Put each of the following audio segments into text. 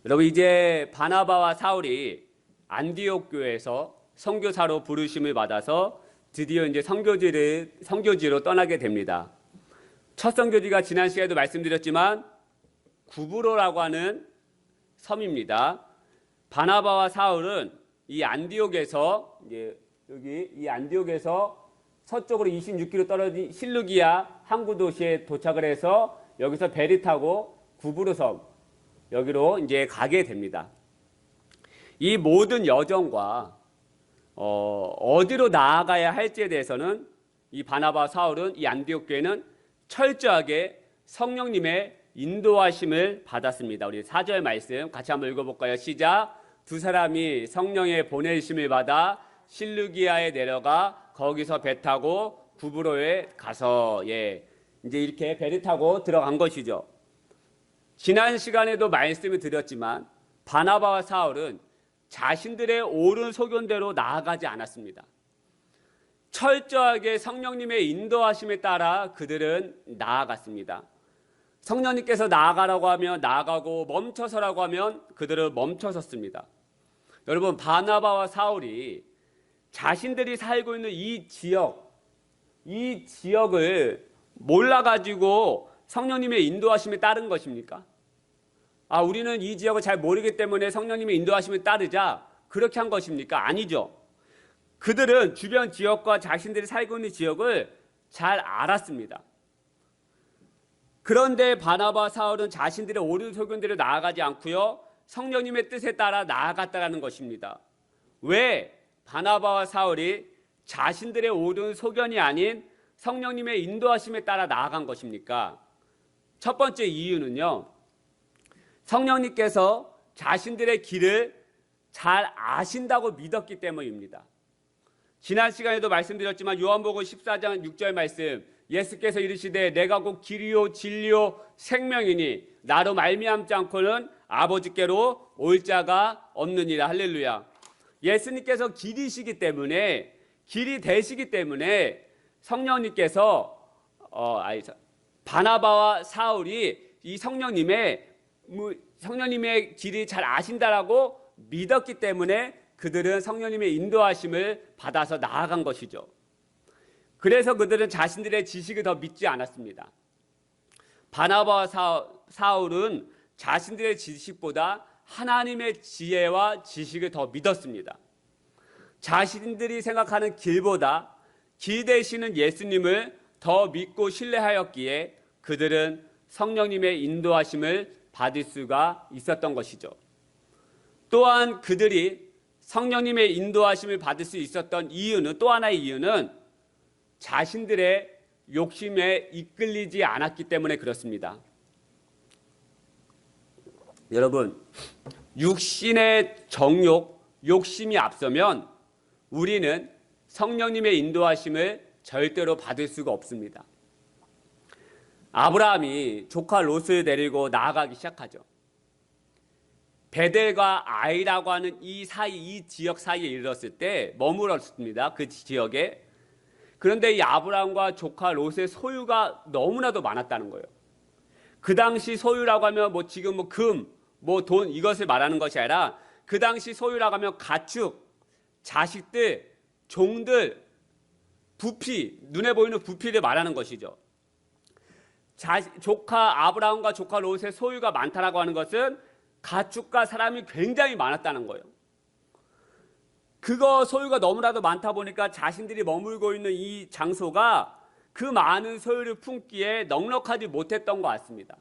여러분, 이제 바나바와 사울이 안디옥 교회에서 선교사로 부르심을 받아서 드디어 이제 선교지로 떠나게 됩니다. 첫 선교지가 지난 시간에도 말씀드렸지만 구브로라고 하는 섬입니다. 바나바와 사울은 이 안디옥에서 여기 이 안디옥에서 서쪽으로 26km 떨어진 실루기아 항구 도시에 도착을 해서 여기서 배를 타고 구브로 섬 여기로 이제 가게 됩니다. 이 모든 여정과 어디로 나아가야 할지에 대해서는 이 바나바와 사울은 이 안디옥 교회는 철저하게 성령님의 인도하심을 받았습니다. 우리 4절 말씀 같이 한번 읽어볼까요? 시작. 두 사람이 성령의 보내심을 받아 실루기아에 내려가 거기서 배 타고 구브로에 가서 이제 이렇게 배를 타고 들어간 것이죠. 지난 시간에도 말씀을 드렸지만 바나바와 사울은 자신들의 옳은 소견대로 나아가지 않았습니다. 철저하게 성령님의 인도하심에 따라 그들은 나아갔습니다. 성령님께서 나아가라고 하면 나아가고 멈춰서라고 하면 그들은 멈춰섰습니다. 여러분, 바나바와 사울이 자신들이 살고 있는 이 지역을 몰라가지고 성령님의 인도하심에 따른 것입니까? 우리는 이 지역을 잘 모르기 때문에 성령님의 인도하심에 따르자 그렇게 한 것입니까? 아니죠. 그들은 주변 지역과 자신들이 살고 있는 지역을 잘 알았습니다. 그런데 바나바 사울은 자신들의 옳은 소견대로 나아가지 않고요, 성령님의 뜻에 따라 나아갔다는 것입니다. 왜 바나바와 사울이 자신들의 옳은 소견이 아닌 성령님의 인도하심에 따라 나아간 것입니까? 첫 번째 이유는요, 성령님께서 자신들의 길을 잘 아신다고 믿었기 때문입니다. 지난 시간에도 말씀드렸지만 요한복음 14장 6절 말씀, 예수께서 이르시되 내가 곧 길이요 진리요 생명이니 나로 말미암지 않고는 아버지께로 올 자가 없느니라. 할렐루야. 예수님께서 길이 되시기 때문에 성령님께서 바나바와 사울이 이 성령님의 길이 잘 아신다라고 믿었기 때문에 그들은 성령님의 인도하심을 받아서 나아간 것이죠. 그래서 그들은 자신들의 지식을 더 믿지 않았습니다. 바나바와 사울은 자신들의 지식보다 하나님의 지혜와 지식을 더 믿었습니다. 자신들이 생각하는 길보다 길 되시는 예수님을 더 믿고 신뢰하였기에 그들은 성령님의 인도하심을 받을 수가 있었던 것이죠. 또한 그들이 성령님의 인도하심을 받을 수 있었던 이유는, 또 하나의 이유는 자신들의 욕심에 이끌리지 않았기 때문에 그렇습니다. 여러분, 육신의 정욕, 욕심이 앞서면 우리는 성령님의 인도하심을 절대로 받을 수가 없습니다. 아브라함이 조카 롯을 데리고 나아가기 시작하죠. 베델과 아이라고 하는 이 지역 사이에 이르렀을 때 머물렀습니다. 그 지역에. 그런데 이 아브라함과 조카 롯의 소유가 너무나도 많았다는 거예요. 그 당시 소유라고 하면 지금 금, 돈 이것을 말하는 것이 아니라 그 당시 소유라고 하면 가축, 자식들, 종들, 부피, 눈에 보이는 부피를 말하는 것이죠. 아브라함과 조카 롯의 소유가 많다라고 하는 것은 가축과 사람이 굉장히 많았다는 거예요. 그거 소유가 너무나도 많다 보니까 자신들이 머물고 있는 이 장소가 그 많은 소유를 품기에 넉넉하지 못했던 것 같습니다.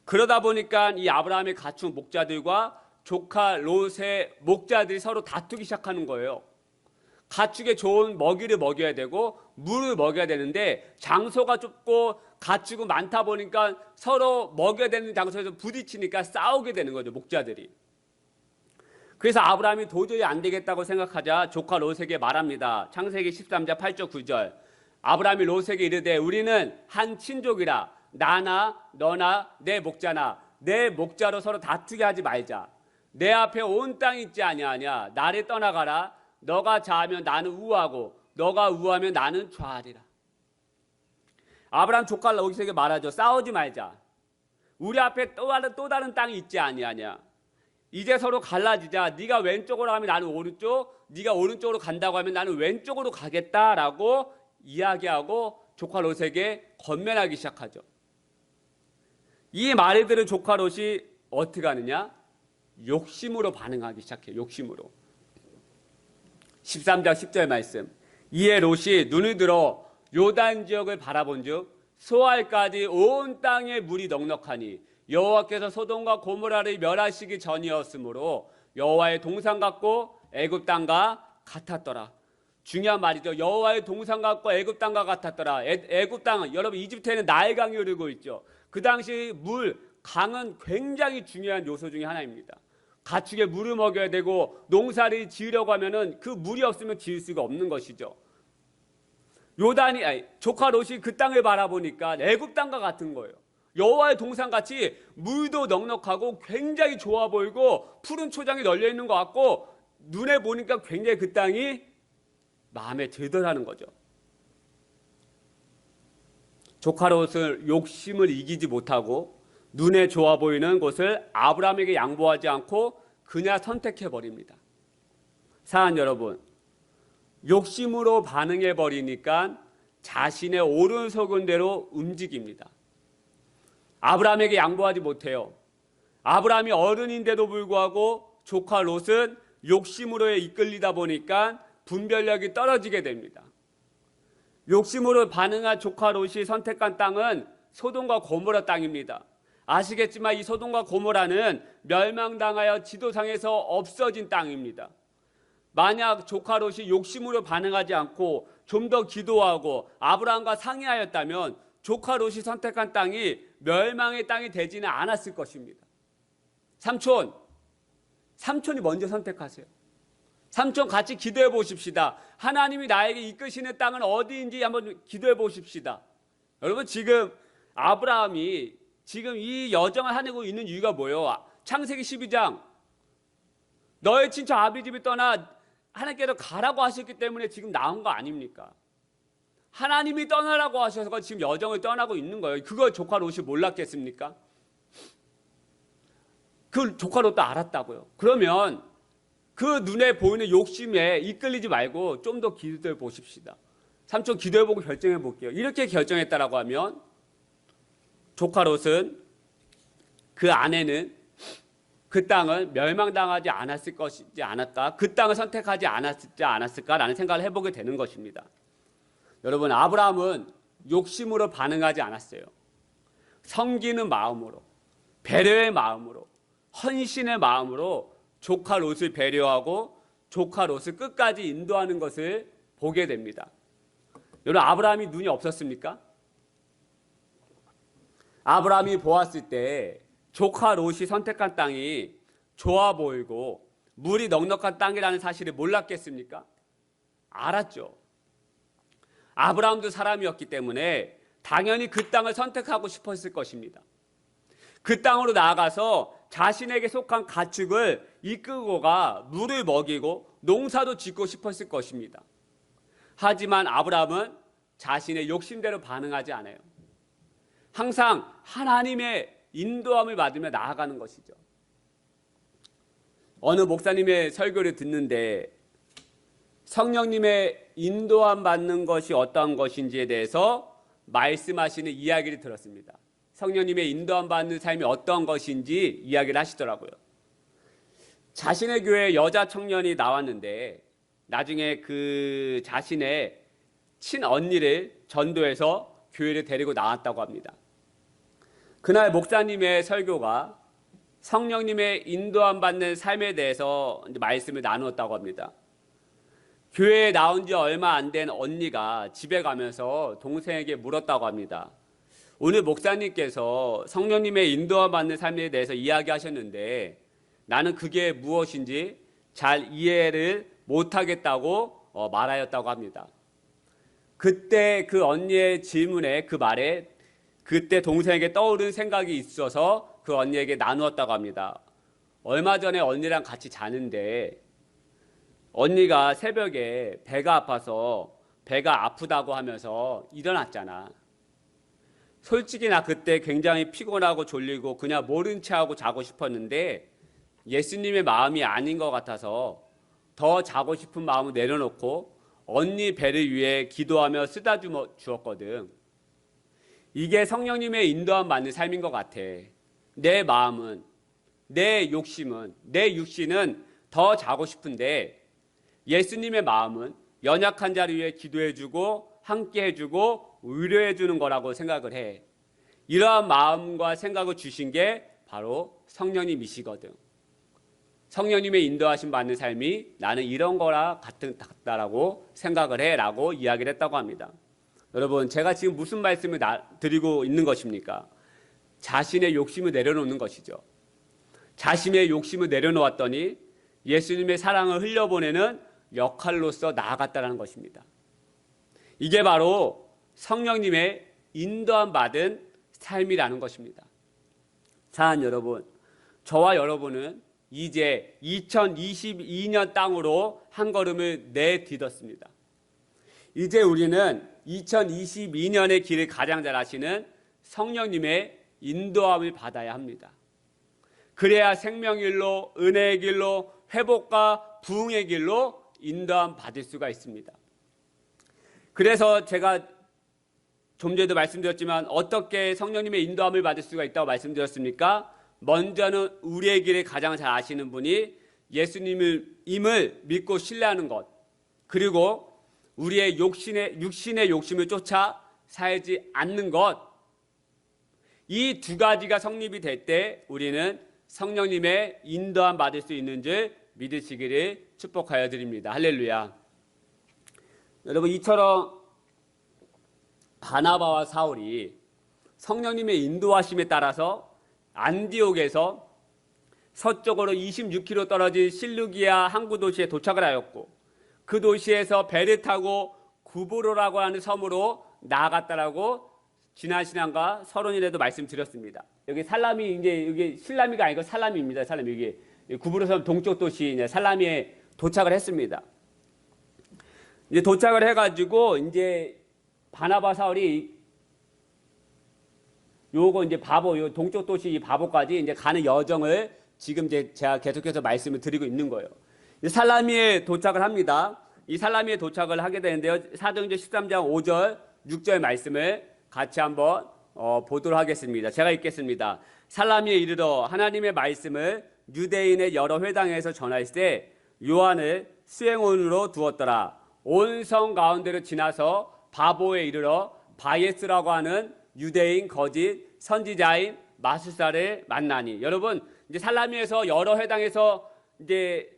그러다 보니까 이 아브라함의 가축 목자들과 조카 롯의 목자들이 서로 다투기 시작하는 거예요. 가축에 좋은 먹이를 먹여야 되고 물을 먹여야 되는데 장소가 좁고 가축은 많다 보니까 서로 먹여야 되는 장소에서 부딪히니까 싸우게 되는 거죠, 목자들이. 그래서 아브라함이 도저히 안 되겠다고 생각하자 조카 롯에게 말합니다. 창세기 13장 8절 9절. 아브라함이 롯에게 이르되 우리는 한 친족이라 나나 너나 내 목자나 내 목자로 서로 다투게 하지 말자. 내 앞에 온 땅이 있지 아니하냐. 나를 떠나가라. 너가 좌하면 나는 우하고 너가 우하면 나는 좌하리라. 아브라함 조카 롯에게 말하죠. 싸우지 말자. 우리 앞에 또 다른 땅이 있지 아니하냐. 이제 서로 갈라지자. 네가 왼쪽으로 가면 나는 오른쪽, 네가 오른쪽으로 간다고 하면 나는 왼쪽으로 가겠다라고 이야기하고 조카 롯에게 권면하기 시작하죠. 이 말을 들은 조카 롯이 어떻게 하느냐? 욕심으로 반응하기 시작해요. 욕심으로. 13장 10절 말씀. 이에 롯이 눈을 들어 요단 지역을 바라본즉 소알까지 온 땅에 물이 넉넉하니 여호와께서 소돔과 고모라를 멸하시기 전이었으므로 여호와의 동산 같고 애굽 땅과 같았더라. 중요한 말이죠. 여호와의 동산 같고 애굽 땅과 같았더라. 애굽 땅은 여러분 이집트에는 나일강이 흐르고 있죠. 그 당시 강은 굉장히 중요한 요소 중에 하나입니다. 가축에 물을 먹여야 되고 농사를 지으려고 하면은 그 물이 없으면 지을 수가 없는 것이죠. 조카 롯이 그 땅을 바라보니까 애굽 땅과 같은 거예요. 여호와의 동산같이 물도 넉넉하고 굉장히 좋아 보이고 푸른 초장이 널려 있는 것 같고 눈에 보니까 굉장히 그 땅이 마음에 들더라는 거죠. 조카 롯은 욕심을 이기지 못하고 눈에 좋아 보이는 곳을 아브라함에게 양보하지 않고 그냥 선택해 버립니다. 사랑하는 여러분, 욕심으로 반응해 버리니까 자신의 오른속은 대로 움직입니다. 아브라함에게 양보하지 못해요. 아브라함이 어른인데도 불구하고 조카 롯은 욕심으로 이끌리다 보니까 분별력이 떨어지게 됩니다. 욕심으로 반응한 조카 롯이 선택한 땅은 소돔과 고모라 땅입니다. 아시겠지만 이 소돔과 고모라는 멸망당하여 지도상에서 없어진 땅입니다. 만약 조카 롯이 욕심으로 반응하지 않고 좀 더 기도하고 아브라함과 상의하였다면 조카 롯이 선택한 땅이 멸망의 땅이 되지는 않았을 것입니다. 삼촌이 먼저 선택하세요. 삼촌 같이 기도해 보십시다. 하나님이 나에게 이끄시는 땅은 어디인지 한번 기도해 보십시다. 여러분 지금 아브라함이 지금 이 여정을 하고 있는 이유가 뭐예요? 창세기 12장 너의 친척 아비 집을 떠나 하나님께서 가라고 하셨기 때문에 지금 나온 거 아닙니까? 하나님이 떠나라고 하셔서 지금 여정을 떠나고 있는 거예요. 그걸 조카 롯이 몰랐겠습니까? 그 조카 롯도 알았다고요. 그러면 그 눈에 보이는 욕심에 이끌리지 말고 좀 더 기도해 보십시다. 삼촌 기도해보고 결정해 볼게요. 이렇게 결정했다라고 하면 조카 롯은 그 아내는 그 땅을 멸망당하지 않았을 것이지 않았까? 그 땅을 선택하지 않았을까라는 생각을 해보게 되는 것입니다. 여러분 아브라함은 욕심으로 반응하지 않았어요. 섬기는 마음으로, 배려의 마음으로, 헌신의 마음으로 조카 롯을 배려하고 조카 롯을 끝까지 인도하는 것을 보게 됩니다. 여러분 아브라함이 눈이 없었습니까? 아브라함이 보았을 때 조카 롯이 선택한 땅이 좋아 보이고 물이 넉넉한 땅이라는 사실을 몰랐겠습니까? 알았죠. 아브라함도 사람이었기 때문에 당연히 그 땅을 선택하고 싶었을 것입니다. 그 땅으로 나아가서 자신에게 속한 가축을 이끌고 가 물을 먹이고 농사도 짓고 싶었을 것입니다. 하지만 아브라함은 자신의 욕심대로 반응하지 않아요. 항상 하나님의 인도함을 받으며 나아가는 것이죠. 어느 목사님의 설교를 듣는데 성령님의 인도함 받는 것이 어떤 것인지에 대해서 말씀하시는 이야기를 들었습니다. 성령님의 인도함 받는 삶이 어떤 것인지 이야기를 하시더라고요. 자신의 교회에 여자 청년이 나왔는데 나중에 그 자신의 친언니를 전도해서 교회를 데리고 나왔다고 합니다. 그날 목사님의 설교가 성령님의 인도함 받는 삶에 대해서 말씀을 나누었다고 합니다. 교회에 나온 지 얼마 안 된 언니가 집에 가면서 동생에게 물었다고 합니다. 오늘 목사님께서 성령님의 인도함 받는 삶에 대해서 이야기하셨는데 나는 그게 무엇인지 잘 이해를 못하겠다고 말하였다고 합니다. 그때 그 언니의 질문에 그 말에 그때 동생에게 떠오른 생각이 있어서 그 언니에게 나누었다고 합니다. 얼마 전에 언니랑 같이 자는데 언니가 새벽에 배가 아파서 배가 아프다고 하면서 일어났잖아. 솔직히 나 그때 굉장히 피곤하고 졸리고 그냥 모른 채 하고 자고 싶었는데 예수님의 마음이 아닌 것 같아서 더 자고 싶은 마음을 내려놓고 언니 배를 위해 기도하며 쓰다 주었거든. 이게 성령님의 인도함 받는 삶인 것 같아. 내 마음은, 내 욕심은, 내 육신은 더 자고 싶은데 예수님의 마음은 연약한 자를 위해 기도해주고 함께 해주고 위로해주는 거라고 생각을 해. 이러한 마음과 생각을 주신 게 바로 성령님이시거든. 성령님의 인도하심 받는 삶이 나는 이런 거라 같다라고 생각을 해라고 이야기를 했다고 합니다. 여러분, 제가 지금 무슨 말씀을 드리고 있는 것입니까? 자신의 욕심을 내려놓는 것이죠. 자신의 욕심을 내려놓았더니 예수님의 사랑을 흘려보내는 역할로서 나아갔다는 것입니다. 이게 바로 성령님의 인도함 받은 삶이라는 것입니다. 사랑하는 여러분, 저와 여러분은 이제 2022년 땅으로 한 걸음을 내딛었습니다. 이제 우리는 2022년의 길을 가장 잘 아시는 성령님의 인도함을 받아야 합니다. 그래야 생명의 길로, 은혜의 길로, 회복과 부흥의 길로 인도함 받을 수가 있습니다. 그래서 제가 좀 전에도 말씀드렸지만 어떻게 성령님의 인도함을 받을 수가 있다고 말씀드렸습니까? 먼저는 우리의 길을 가장 잘 아시는 분이 예수님을 믿고 신뢰하는 것, 그리고 우리의 육신의 욕심을 쫓아 살지 않는 것, 이 두 가지가 성립이 될 때 우리는 성령님의 인도함 받을 수 있는 줄 믿으시기를 축복하여 드립니다. 할렐루야. 여러분, 이처럼 바나바와 사울이 성령님의 인도하심에 따라서 안디옥에서 서쪽으로 26km 떨어진 실루기아 항구 도시에 도착을 하였고, 그 도시에서 배를 타고 구브로라고 하는 섬으로 나아갔다라고 지난 시간과 서론일에도 말씀드렸습니다. 여기 살라미, 이제 여기 실라미가 아니고 살라미입니다. 살라미, 여기 구브로 섬 동쪽 도시 살라미에 도착을 했습니다. 이제 도착을 해가지고 이제 바나바 사울이 요거 이제 요 동쪽 도시 바보까지 이제 가는 여정을 지금 이제 제가 계속해서 말씀을 드리고 있는 거예요. 살라미에 도착을 합니다. 이 살라미에 도착을 하게 되는데요. 사도행전 13장 5절, 6절 말씀을 같이 한번 보도록 하겠습니다. 제가 읽겠습니다. 살라미에 이르러 하나님의 말씀을 유대인의 여러 회당에서 전하실 때 요한을 수행원으로 두었더라. 온 성 가운데로 지나서 바보에 이르러 바예스라고 하는 유대인 거짓 선지자인 마술사를 만나니. 여러분, 이제 살라미에서 여러 회당에서 이제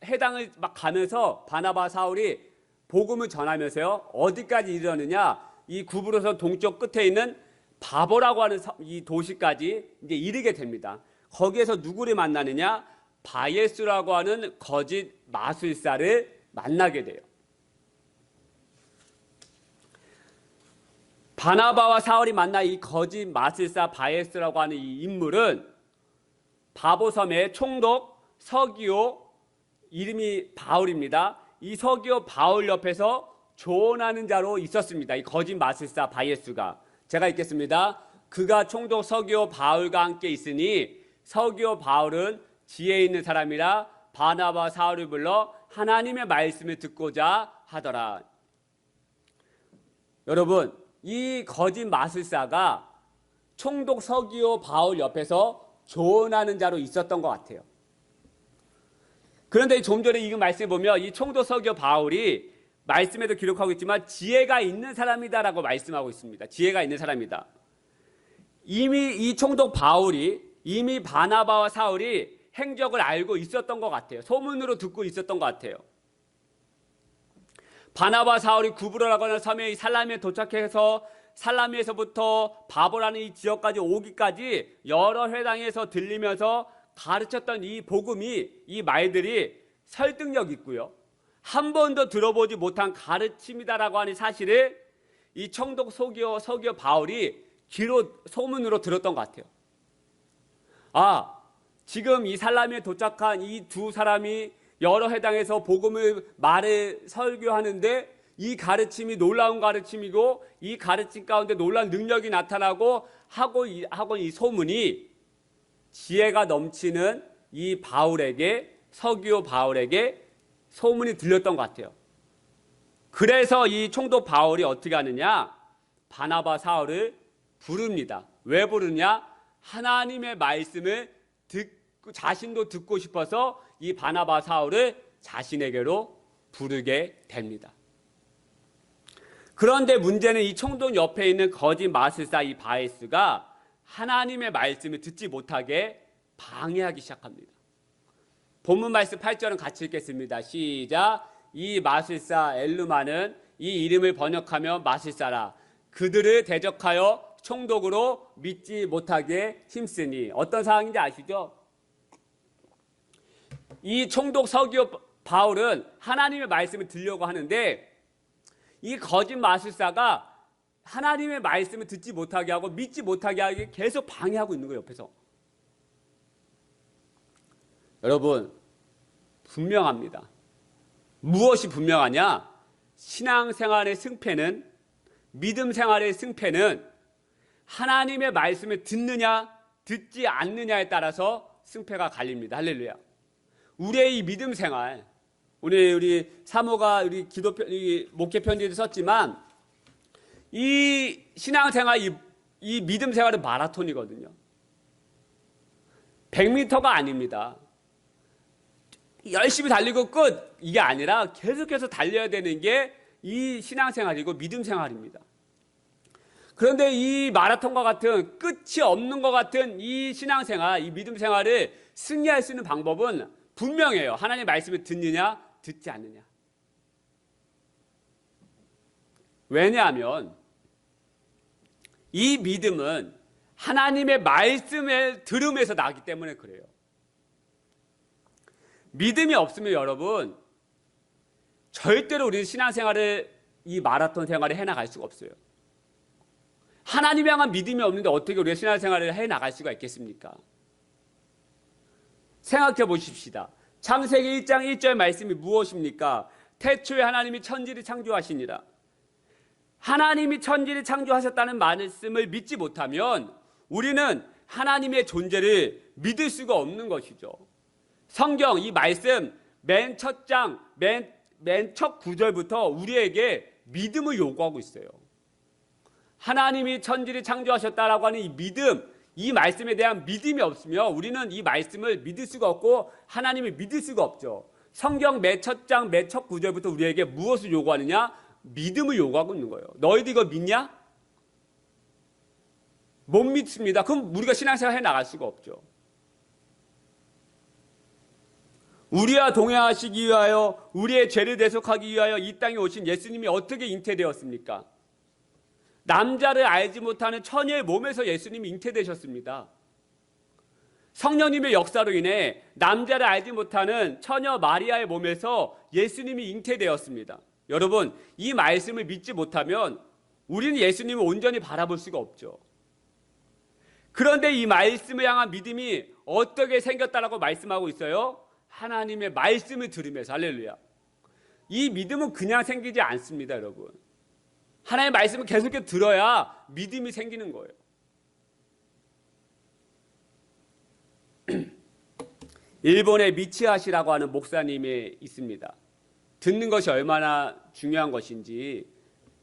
회당을 막 가면서 바나바 사울이 복음을 전하면서요, 어디까지 이르렀느냐, 이 구브로서 동쪽 끝에 있는 바보라고 하는 이 도시까지 이제 이르게 됩니다. 거기에서 누구를 만나느냐, 바예스라고 하는 거짓 마술사를 만나게 돼요. 바나바와 사울이 만나 이 거짓 마술사 바예스라고 하는 이 인물은 바보섬의 총독 서기오, 이름이 바울입니다. 이 서기오 바울 옆에서 조언하는 자로 있었습니다. 이 거짓 마술사 바예스가. 제가 읽겠습니다. 그가 총독 서기오 바울과 함께 있으니 서기오 바울은 지혜 있는 사람이라 바나바 사울을 불러 하나님의 말씀을 듣고자 하더라. 여러분, 이 거짓 마술사가 총독 서기오 바울 옆에서 조언하는 자로 있었던 것 같아요. 그런데 좀 전에 이 말씀을 보면 이 총독 서기오 바울이 말씀에도 기록하고 있지만 지혜가 있는 사람이다라고 말씀하고 있습니다. 지혜가 있는 사람이다. 이미 이 총독 바울이 이미 바나바와 사울이 행적을 알고 있었던 것 같아요. 소문으로 듣고 있었던 것 같아요. 바나바 사울이 구브로라고 하는 섬에 살라미에 도착해서 살라미에서부터 바보라는 이 지역까지 오기까지 여러 회당에서 들리면서 가르쳤던 이 복음이, 이 말들이 설득력 있고요, 한 번도 들어보지 못한 가르침이다라고 하는 사실을 이 총독 서기오 바울이 소문으로 들었던 것 같아요. 아, 지금 이 살라미에 도착한 이 두 사람이 여러 회당에서 복음을 설교하는데 이 가르침이 놀라운 가르침이고 이 가르침 가운데 놀라운 능력이 나타나고 하고 이 소문이 지혜가 넘치는 이 바울에게, 서기오 바울에게 소문이 들렸던 것 같아요. 그래서 이 총독 바울이 어떻게 하느냐? 바나바 사울을 부릅니다. 왜 부르냐? 하나님의 말씀을 자신도 듣고 싶어서 이 바나바 사울을 자신에게로 부르게 됩니다. 그런데 문제는 이 총독 옆에 있는 거짓 마술사 이 바에스가 하나님의 말씀을 듣지 못하게 방해하기 시작합니다. 본문 말씀 8절은 같이 읽겠습니다. 시작. 이 마술사 엘루마는 이 이름을 번역하며 마술사라. 그들을 대적하여 총독으로 믿지 못하게 힘쓰니. 어떤 상황인지 아시죠? 이 총독 서기오 바울은 하나님의 말씀을 들으려고 하는데 이 거짓 마술사가 하나님의 말씀을 듣지 못하게 하고 믿지 못하게 하게 계속 방해하고 있는 거예요, 옆에서. 여러분, 분명합니다. 무엇이 분명하냐? 신앙생활의 승패는, 믿음 생활의 승패는 하나님의 말씀을 듣느냐 듣지 않느냐에 따라서 승패가 갈립니다. 할렐루야. 우리의 이 믿음 생활, 우리 사모가 우리 목회 편지를 썼지만 이 신앙생활, 이 믿음 생활은 마라톤이거든요. 100m가 아닙니다. 열심히 달리고 끝, 이게 아니라 계속해서 달려야 되는 게 이 신앙생활이고 믿음 생활입니다. 그런데 이 마라톤과 같은 끝이 없는 것 같은 이 신앙생활, 이 믿음 생활을 승리할 수 있는 방법은 분명해요. 하나님의 말씀을 듣느냐 듣지 않느냐. 왜냐하면 이 믿음은 하나님의 말씀을 들음에서 나기 때문에 그래요. 믿음이 없으면 여러분 절대로 우리는 신앙생활을, 이 마라톤 생활을 해나갈 수가 없어요. 하나님에 향한 믿음이 없는데 어떻게 우리가 신앙생활을 해나갈 수가 있겠습니까? 생각해 보십시다. 창세기 1장 1절 말씀이 무엇입니까? 태초에 하나님이 천지를 창조하시니라. 하나님이 천지를 창조하셨다는 말씀을 믿지 못하면 우리는 하나님의 존재를 믿을 수가 없는 것이죠. 성경 이 말씀 맨 첫 장, 맨 첫 구절부터 우리에게 믿음을 요구하고 있어요. 하나님이 천지를 창조하셨다라고 하는 이 믿음, 이 말씀에 대한 믿음이 없으면 우리는 이 말씀을 믿을 수가 없고 하나님을 믿을 수가 없죠. 성경 맨 첫 장, 맨 첫 구절부터 우리에게 무엇을 요구하느냐? 믿음을 요구하고 있는 거예요. 너희들 이거 믿냐? 못 믿습니다. 그럼 우리가 신앙생활 해 나갈 수가 없죠. 우리와 동행하시기 위하여, 우리의 죄를 대속하기 위하여 이 땅에 오신 예수님이 어떻게 잉태되었습니까? 남자를 알지 못하는 처녀의 몸에서 예수님이 잉태되셨습니다. 성령님의 역사로 인해 남자를 알지 못하는 처녀 마리아의 몸에서 예수님이 잉태되었습니다. 여러분, 이 말씀을 믿지 못하면 우리는 예수님을 온전히 바라볼 수가 없죠. 그런데 이 말씀을 향한 믿음이 어떻게 생겼다라고 말씀하고 있어요? 하나님의 말씀을 들으면서. 할렐루야. 이 믿음은 그냥 생기지 않습니다, 여러분. 하나님의 말씀을 계속해서 들어야 믿음이 생기는 거예요. 일본의 미치하시라고 하는 목사님이 있습니다. 듣는 것이 얼마나 중요한 것인지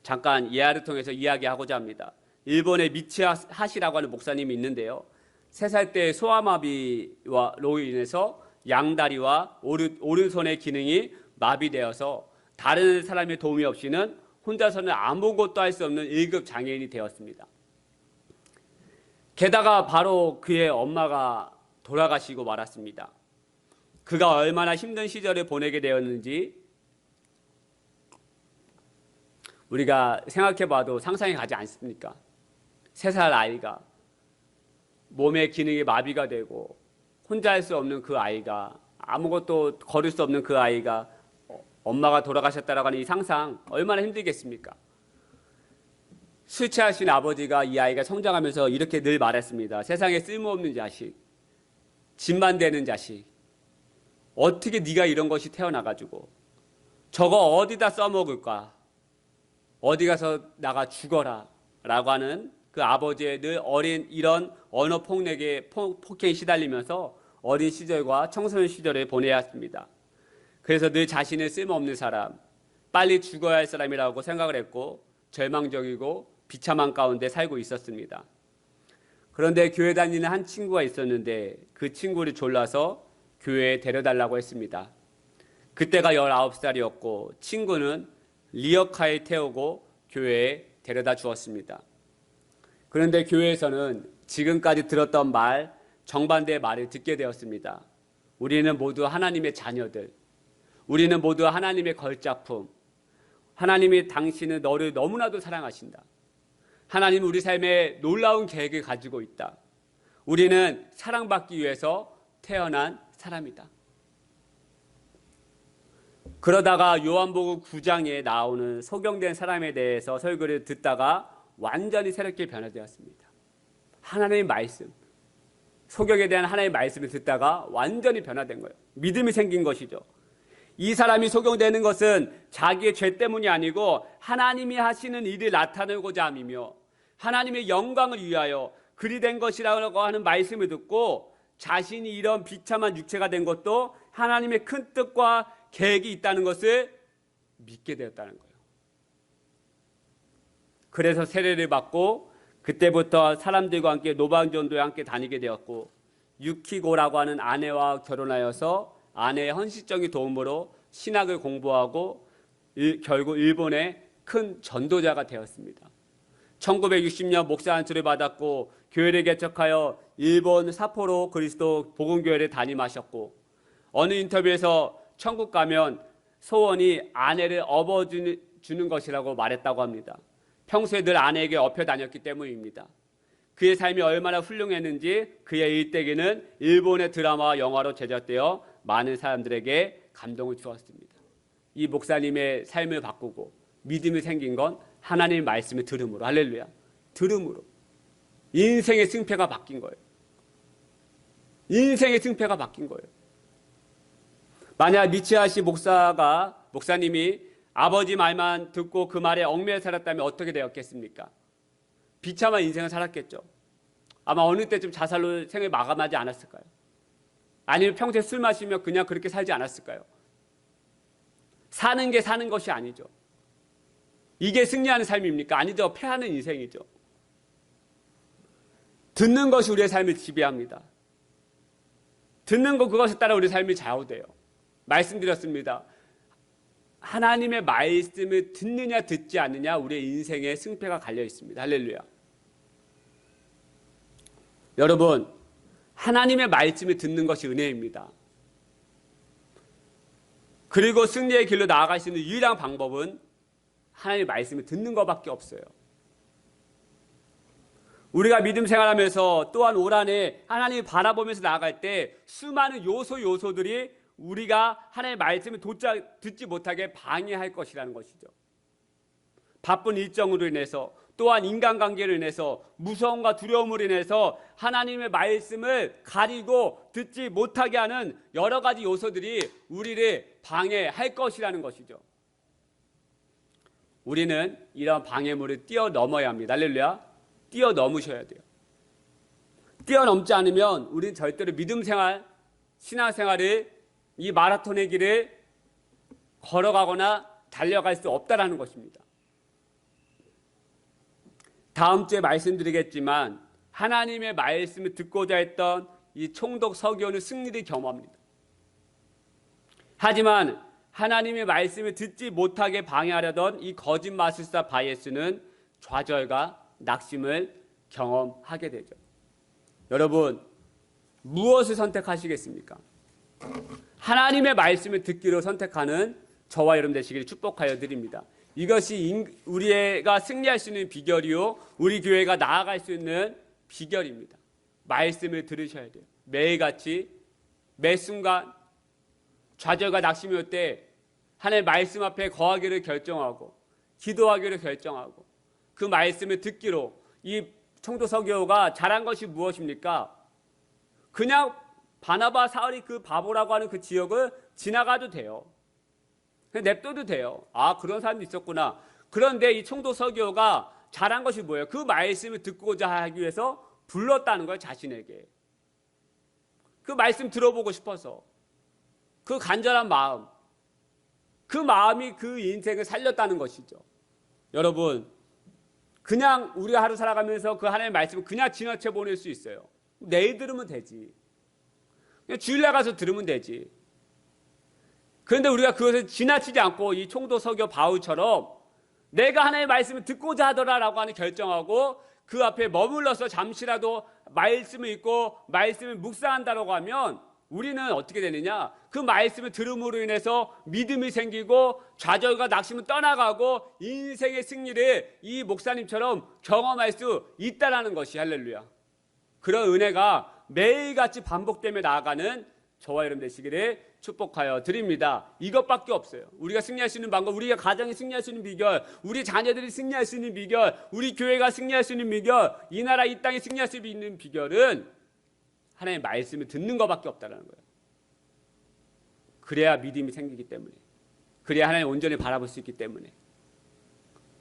잠깐 예화를 통해서 이야기하고자 합니다. 일본의 미치하시라고 하는 목사님이 있는데요. 3살 때 소아마비로 인해서 양다리와 오른손의 기능이 마비되어서 다른 사람의 도움이 없이는 혼자서는 아무것도 할 수 없는 1급 장애인이 되었습니다. 게다가 바로 그의 엄마가 돌아가시고 말았습니다. 그가 얼마나 힘든 시절을 보내게 되었는지 우리가 생각해봐도 상상이 가지 않습니까? 3살 아이가 몸의 기능이 마비가 되고 혼자 할 수 없는 그 아이가, 아무것도 걸을 수 없는 그 아이가 엄마가 돌아가셨다라고 하는 이 상상 얼마나 힘들겠습니까? 술 취하신 아버지가 이 아이가 성장하면서 이렇게 늘 말했습니다. 세상에 쓸모없는 자식, 집만 되는 자식, 어떻게 네가 이런 것이 태어나가지고 저거 어디다 써먹을까? 어디 가서 나가 죽어라 라고 하는 그 아버지의 늘 어린 이런 언어 폭력에 폭행에 시달리면서 어린 시절과 청소년 시절을 보내야 했습니다. 그래서 늘 자신의 쓸모없는 사람, 빨리 죽어야 할 사람이라고 생각을 했고 절망적이고 비참한 가운데 살고 있었습니다. 그런데 교회 다니는 한 친구가 있었는데 그 친구를 졸라서 교회에 데려달라고 했습니다. 그때가 19살이었고 친구는 리어카에 태우고 교회에 데려다 주었습니다. 그런데 교회에서는 지금까지 들었던 말, 정반대의 말을 듣게 되었습니다. 우리는 모두 하나님의 자녀들, 우리는 모두 하나님의 걸작품, 하나님이 당신은 너를 너무나도 사랑하신다. 하나님은 우리 삶에 놀라운 계획을 가지고 있다. 우리는 사랑받기 위해서 태어난 사람이다. 그러다가 요한복음 9장에 나오는 소경된 사람에 대해서 설교를 듣다가 완전히 새롭게 변화되었습니다. 하나님의 말씀, 소경에 대한 하나님의 말씀을 듣다가 완전히 변화된 거예요. 믿음이 생긴 것이죠. 이 사람이 소경되는 것은 자기의 죄 때문이 아니고 하나님이 하시는 일을 나타내고자 함이며 하나님의 영광을 위하여 그리 된 것이라고 하는 말씀을 듣고 자신이 이런 비참한 육체가 된 것도 하나님의 큰 뜻과 계획이 있다는 것을 믿게 되었다는 거예요. 그래서 세례를 받고 그때부터 사람들과 함께 노방전도에 함께 다니게 되었고 유키고라고 하는 아내와 결혼하여서 아내의 헌신적인 도움으로 신학을 공부하고 결국 일본의 큰 전도자가 되었습니다. 1960년 목사 안수를 받았고 교회를 개척하여 일본 사포로 그리스도 복음교회를 담임하셨고 어느 인터뷰에서 천국 가면 소원이 아내를 업어주는 것이라고 말했다고 합니다. 평소에 늘 아내에게 업혀 다녔기 때문입니다. 그의 삶이 얼마나 훌륭했는지 그의 일대기는 일본의 드라마와 영화로 제작되어 많은 사람들에게 감동을 주었습니다. 이 목사님의 삶을 바꾸고 믿음이 생긴 건 하나님의 말씀을 들음으로, 할렐루야, 들음으로 인생의 승패가 바뀐 거예요. 인생의 승패가 바뀐 거예요. 만약 미치아시 목사님이 아버지 말만 듣고 그 말에 얽매여 살았다면 어떻게 되었겠습니까? 비참한 인생을 살았겠죠. 아마 어느 때쯤 자살로 생을 마감하지 않았을까요? 아니면 평생 술 마시며 그냥 그렇게 살지 않았을까요? 사는 게 사는 것이 아니죠. 이게 승리하는 삶입니까? 아니죠. 패하는 인생이죠. 듣는 것이 우리의 삶을 지배합니다. 듣는 것, 그것에 따라 우리 삶이 좌우돼요. 말씀드렸습니다. 하나님의 말씀을 듣느냐 듣지 않느냐 우리의 인생의 승패가 갈려 있습니다. 할렐루야. 여러분, 하나님의 말씀을 듣는 것이 은혜입니다. 그리고 승리의 길로 나아갈 수 있는 유일한 방법은 하나님의 말씀을 듣는 것밖에 없어요. 우리가 믿음 생활하면서 또한 올 한해 하나님을 바라보면서 나아갈 때 수많은 요소들이 우리가 하나님의 말씀을 듣지 못하게 방해할 것이라는 것이죠. 바쁜 일정으로 인해서 또한 인간관계로 인해서 무서움과 두려움으로 인해서 하나님의 말씀을 가리고 듣지 못하게 하는 여러 가지 요소들이 우리를 방해할 것이라는 것이죠. 우리는 이런 방해물을 뛰어넘어야 합니다. 할렐루야. 뛰어넘으셔야 돼요. 뛰어넘지 않으면 우리는 절대로 믿음 생활, 신앙생활을 이 마라톤의 길을 걸어가거나 달려갈 수 없다라는 것입니다. 다음 주에 말씀드리겠지만 하나님의 말씀을 듣고자 했던 이 총독 서기오는 승리를 경험합니다. 하지만 하나님의 말씀을 듣지 못하게 방해하려던 이 거짓 마술사 바예스는 좌절과 낙심을 경험하게 되죠. 여러분, 무엇을 선택하시겠습니까? 하나님의 말씀을 듣기로 선택하는 저와 여러분 되시기를 축복하여 드립니다. 이것이 우리가 승리할 수 있는 비결이요, 우리 교회가 나아갈 수 있는 비결입니다. 말씀을 들으셔야 돼요. 매일같이 매 순간 좌절과 낙심이 올 때 하나님의 말씀 앞에 거하기를 결정하고 기도하기를 결정하고 그 말씀을 듣기로, 이 총독 서기오가 잘한 것이 무엇입니까? 그냥 바나바 사울이 그 바보라고 하는 그 지역을 지나가도 돼요. 그냥 냅둬도 돼요. 아, 그런 사람도 있었구나. 그런데 이 총독 서기오가 잘한 것이 뭐예요? 그 말씀을 듣고자 하기 위해서 불렀다는 거예요, 자신에게. 그 말씀 들어보고 싶어서 그 간절한 마음, 그 마음이 그 인생을 살렸다는 것이죠. 여러분, 그냥 우리가 하루 살아가면서 그 하나님의 말씀을 그냥 지나쳐 보낼 수 있어요. 내일 들으면 되지. 그냥 주일날 가서 들으면 되지. 그런데 우리가 그것을 지나치지 않고 이 총도 서교 바울처럼 내가 하나님의 말씀을 듣고자 하더라라고 하는 결정하고 그 앞에 머물러서 잠시라도 말씀을 읽고 말씀을 묵상한다라고 하면 우리는 어떻게 되느냐? 그 말씀을 들음으로 인해서 믿음이 생기고 좌절과 낙심은 떠나가고 인생의 승리를 이 목사님처럼 경험할 수 있다라는 것이 할렐루야. 그런 은혜가 매일같이 반복되며 나아가는 저와 여러분 되시기를 축복하여 드립니다. 이것밖에 없어요. 우리가 승리할 수 있는 방법, 우리가 가정이 승리할 수 있는 비결, 우리 자녀들이 승리할 수 있는 비결, 우리 교회가 승리할 수 있는 비결, 이 나라 이 땅이 승리할 수 있는 비결은 하나님의 말씀을 듣는 것밖에 없다는 거예요. 그래야 믿음이 생기기 때문에, 그래야 하나님 온전히 바라볼 수 있기 때문에.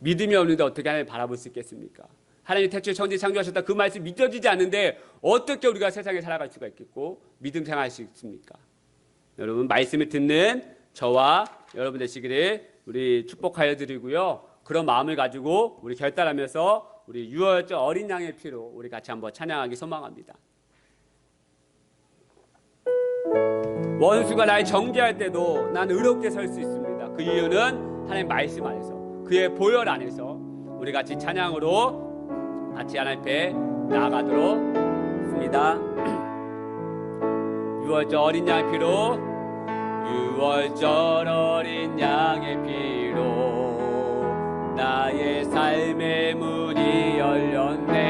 믿음이 없는데 어떻게 하나님 바라볼 수 있겠습니까? 하나님 태초에 천지 창조하셨다 그 말씀이 믿어지지 않는데 어떻게 우리가 세상에 살아갈 수가 있겠고 믿음 생활할 수 있습니까? 여러분, 말씀을 듣는 저와 여러분 되시기를 우리 축복하여 드리고요. 그런 마음을 가지고 우리 결단하면서 우리 유월절 어린 양의 피로 우리 같이 한번 찬양하기 소망합니다. 원수가 날 정죄할 때도 난 의롭게 설 수 있습니다. 그 이유는 하나님 말씀 안에서, 그의 보혈 안에서 우리 같이 찬양으로 같이 하나님 앞에 나아가도록 합니다. 유월절 어린 양의 피로, 유월절 어린 양의 피로 나의 삶의 문이 열렸네.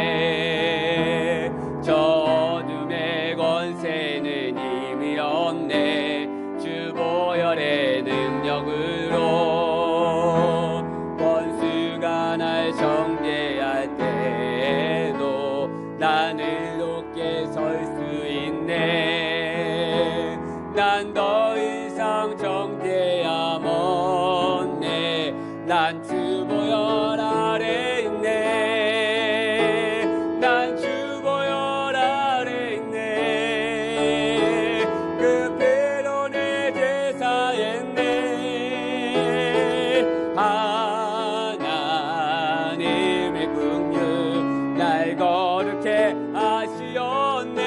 저 어둠의 권세는 이미 없네. 주 보혈의 능력으로 원수가 날 정죄할 때도 나는 높게 설 수 있네. 난 더 이상 정죄함 없네. 난 주 보혈 아래 있네. 난 주 보혈 아래 있네. 그 피로 내 제사했네. 하나님의 긍휼 날 거룩해 하시었네.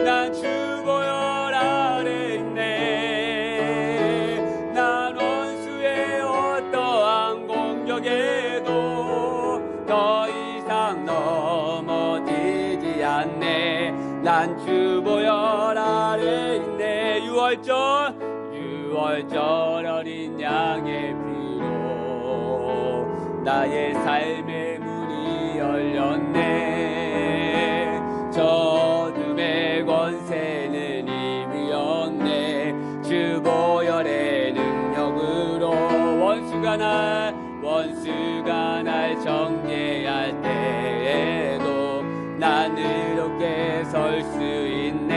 난 주 보혈 아래 있네. 난 원수의 어떠한 공격에도 더 이상 넘어지지 않네. 난 주 보혈 아래 있네. 유월절 어린 양의 피로 나의 삶의 문이 열렸네. 저 어둠의 권세는 이미 없네. 주 보혈의 능력으로 원수가 날 정죄할 때에도 난 의롭게 설 수 있네.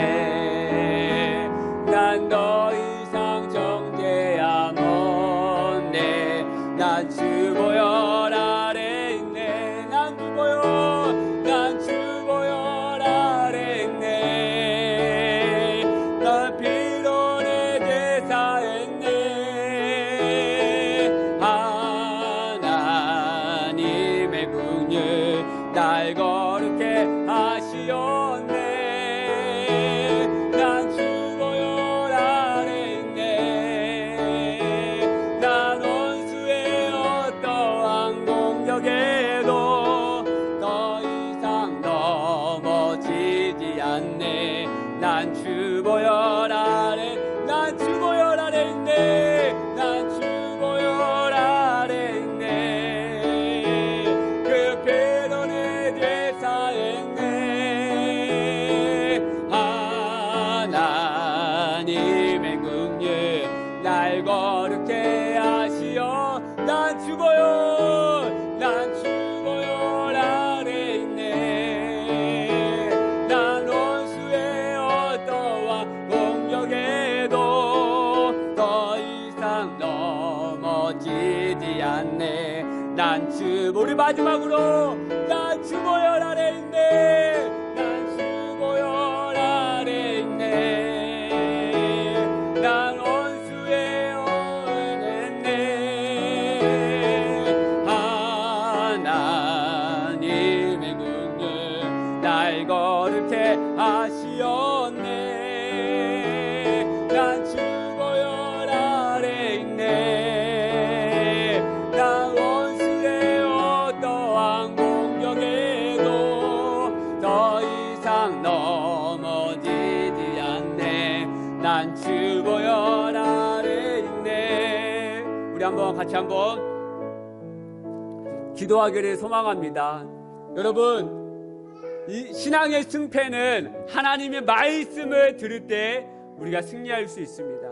난 더 이상 정죄함 없네. 난 주 보혈 아래 있네. 난 주 보혈 아래 있네. 난 피로 내 제사했네. 하나님의 긍휼 날 거룩해 하시었네. 난 주 보혈 아래 있네. 난 원수의 어떠한 공격에도 더 이상 넘어지지 않네. 난 주 보혈 아래, 난 주 보혈 아래 있네. 난 주 보혈 아래 있네. 그 피로 내 제사했네. 하나님의 긍휼 날 거룩해 하시어. 난 주 보혈 아래 있네. 난 원수의 어떠한 공격에도 더 이상 넘어지지 않네. 난 주, 우리 마지막으로 난 주 보혈 아래 있네. 난 주 보혈 날 거룩해 하시었네. 난 주 보혈 아래 있네. 나 원수의 어떠한 공격에도 더 이상 넘어지지 않네. 난 주 보혈 아래 있네. 우리 같이 한번 기도하기를 소망합니다. 여러분, 이 신앙의 승패는 하나님의 말씀을 들을 때 우리가 승리할 수 있습니다.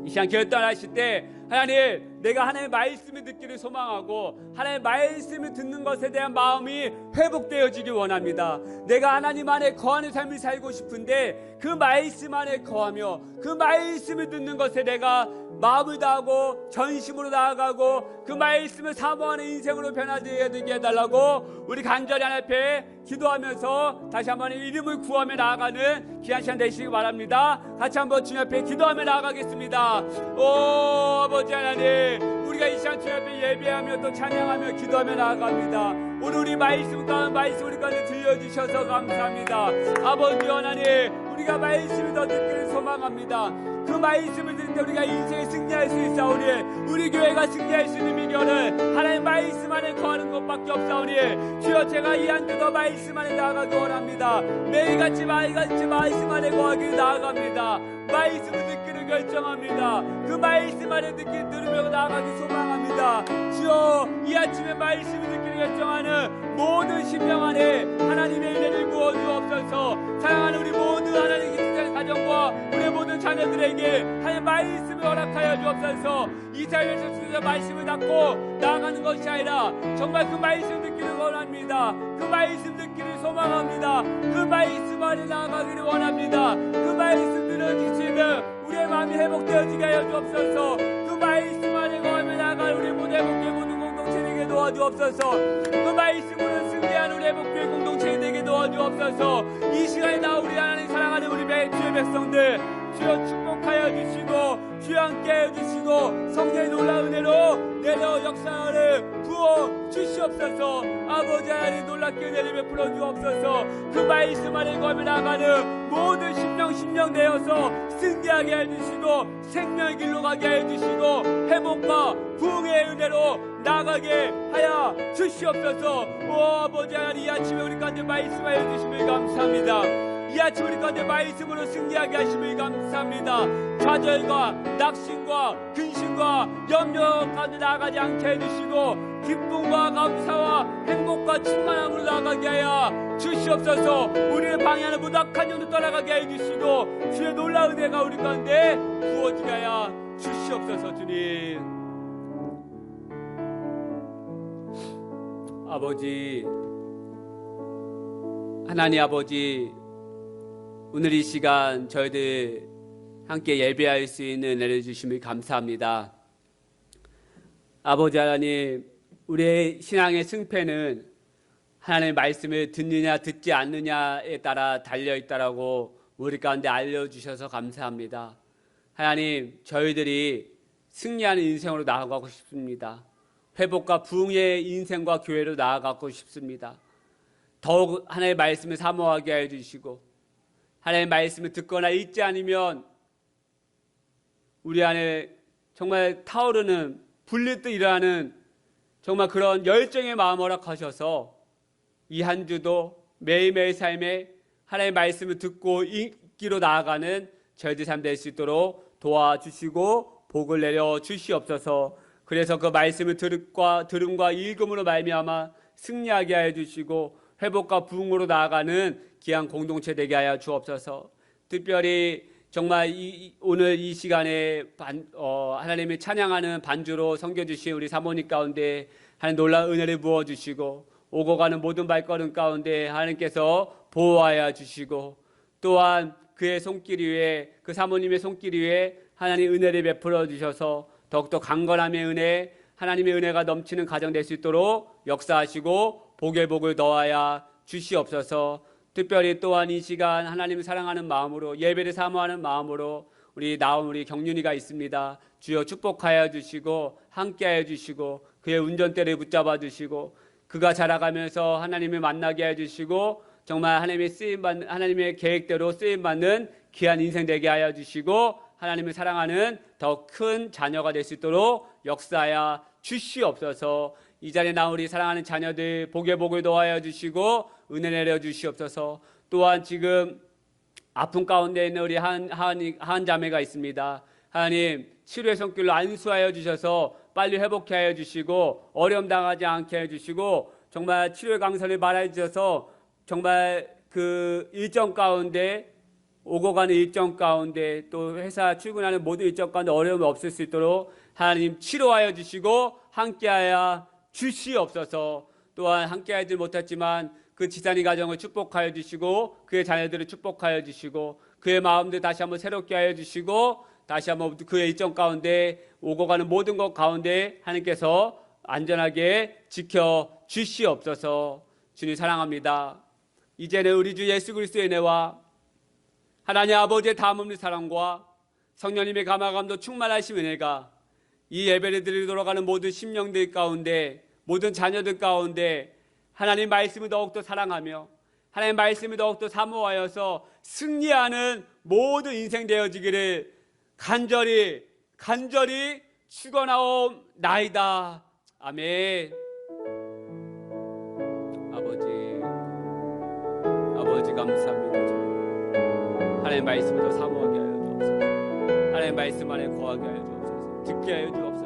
이 시간 결단하실 때 하나님, 내가 하나님의 말씀을 듣기를 소망하고 하나님의 말씀을 듣는 것에 대한 마음이 회복되어지길 원합니다. 내가 하나님 안에 거하는 삶을 살고 싶은데 그 말씀 안에 거하며 그 말씀을 듣는 것에 내가 마음을 다하고 전심으로 나아가고 그 말씀을 사모하는 인생으로 변화되게 해달라고 우리 간절히 하나님 앞에 기도하면서 다시 한번 이름을 구하며 나아가는 귀한 시간 되시기 바랍니다. 같이 한번 주님 앞에 기도하며 나아가겠습니다. 오 아버지 하나님, 우리가 이 시간 주님 앞에 예배하며 또 찬양하며 기도하며 나아갑니다. 오늘 우리 말씀 가운데 말씀 우리 가운데 들려주셔서 감사합니다. 아버지 하나님, 우리가 말씀을 더 듣기를 소망합니다. 그 말씀을 들을 때 우리가 인생에 승리할 수 있사오니 우리 교회가 승리할 수 있는 비결은 하나님 말씀 안에 거하는 것밖에 없사오니 주여, 제가 이 한 주 더 말씀 안에 나아가기 원합니다. 매일같이 말씀 안에 거하기를 나아갑니다. 말씀을 듣기를 결정합니다. 그 말씀 안에 들으며 나아가기 소망합니다. 주여, 이 아침에 말씀을 듣기를 결정하는 모든 심령 안에 하나님의 은혜를 부어주옵소서. 사랑하는 우리 모든 하나님 기숙사의 가정과 우리 모든 자녀들에게 하나님의 말씀을 허락하여 주옵소서. 이 삶에서 주님의 말씀을 닫고 나아가는 것이 아니라 정말 그 말씀 듣기를 원합니다. 그 말씀 듣기를 소망합니다. 그 말씀 안에 나아가기를 원합니다. 그 말씀 들어주시는 우리의 마음이 회복되어지게 하여 주옵소서. 그 말씀 안에 거하며 나아갈 우리 모두의 복의 모든 공동체 되게 도와주옵소서. 그 말씀으로 승리한 우리 회복교회 공동체 되게 도와주옵소서. 이 시간에 나 우리 하나님 사랑하는 우리 주의 백성들 주여 축복하여 주시고 주여 함께하여 주시고 성령의 놀라운 은혜로 내려 역사를 부어 주시옵소서. 아버지 하나님, 놀랍게 은혜를 베풀어 주옵소서. 그 말씀 안에 거하며 나가는 모든 심령 되어서 승리하게 해주시고 생명의 길로 가게 해주시고 회복과 부흥의 은혜로 나가게 하여 주시옵소서. 오 아버지 하나님, 이 아침에 우리 가운데 말씀하여 주심을 감사합니다. 이 아침 우리 가운데 말씀으로 승리하게 하심을 감사합니다. 좌절과 낙심과 근심과 염려 가운데 나아가지 않게 해주시고 기쁨과 감사와 행복과 충만함으로 나아가게 하여 주시옵소서. 우리를 방해하는 무닥한 영도 떠나가게 해주시고 주의 놀라운 은혜가 우리 가운데 부어지게 하여 주시옵소서. 주님 아버지, 하나님 아버지, 오늘 이 시간 저희들 함께 예배할 수 있는 은혜를 주심을 감사합니다. 아버지 하나님, 우리의 신앙의 승패는 하나님의 말씀을 듣느냐 듣지 않느냐에 따라 달려있다라고 우리 가운데 알려주셔서 감사합니다. 하나님, 저희들이 승리하는 인생으로 나아가고 싶습니다. 회복과 부흥의 인생과 교회로 나아가고 싶습니다. 더욱 하나님의 말씀을 사모하게 해주시고 하나님의 말씀을 듣거나 읽지 않으면 우리 안에 정말 타오르는 불릴 듯 일어나는 정말 그런 열정의 마음 허락하셔서 이 한 주도 매일매일 삶에 하나님의 말씀을 듣고 읽기로 나아가는 저희들 삶 될 수 있도록 도와주시고 복을 내려 주시옵소서. 그래서 그 말씀을 들음과 읽음으로 말미암아 승리하게 하여 주시고 회복과 부흥으로 나아가는 귀한 공동체 되게 하여 주옵소서. 특별히 정말 오늘 이 시간에 하나님의 찬양하는 반주로 섬겨주신 우리 사모님 가운데 하나님 놀라운 은혜를 부어주시고 오고 가는 모든 발걸음 가운데 하나님께서 보호하여 주시고 또한 그의 손길 위에, 그 사모님의 손길 위에 하나님 은혜를 베풀어 주셔서 더욱더 강건함의 은혜, 하나님의 은혜가 넘치는 가정 될 수 있도록 역사하시고 복의 복을 더하여 주시옵소서. 특별히 또한 이 시간 하나님을 사랑하는 마음으로 예배를 사모하는 마음으로 우리 나온 우리 경륜이가 있습니다. 주여 축복하여 주시고 함께하여 주시고 그의 운전대를 붙잡아 주시고 그가 자라가면서 하나님을 만나게 해 주시고 정말 하나님의 계획대로 쓰임받는 귀한 인생 되게 하여 주시고 하나님을 사랑하는 더 큰 자녀가 될 수 있도록 역사하여 주시옵소서. 이 자리에 나온 우리 사랑하는 자녀들 복의 복을 더하여 주시고 은혜 내려 주시옵소서. 또한 지금 아픔 가운데 있는 우리 한 자매가 있습니다. 하나님 치료의 손길로 안수하여 주셔서 빨리 회복해 하여 주시고 어려움 당하지 않게 해 주시고 정말 치료의 강선을 말해 주셔서 정말 그 일정 가운데 오고 가는 일정 가운데 또 회사 출근하는 모든 일정 가운데 어려움이 없을 수 있도록 하나님 치료하여 주시고 함께하여 주시옵소서. 또한 함께하지 못했지만 그 지산이 가정을 축복하여 주시고 그의 자녀들을 축복하여 주시고 그의 마음들 다시 한번 새롭게 하여 주시고 다시 한번 그의 일정 가운데 오고 가는 모든 것 가운데 하나님께서 안전하게 지켜 주시옵소서. 주님 사랑합니다. 이제는 우리 주 예수 그리스도의 은혜와 하나님 아버지의 다함없는 사랑과 성령님의 감화감도 충만하신 은혜가 이 예배를 드리러 가는 모든 심령들 가운데 모든 자녀들 가운데 하나님 말씀을 더욱더 사랑하며 하나님 말씀을 더욱더 사모하여서 승리하는 모든 인생 되어지기를 간절히 축원하옵나이다. 아멘. 아버지 감사합니다. 하나님 말씀을 더 사모하게 하여 주옵소서. 하나님 말씀 안에 거하게 하여 주옵소서. 듣게 하여 주옵소서.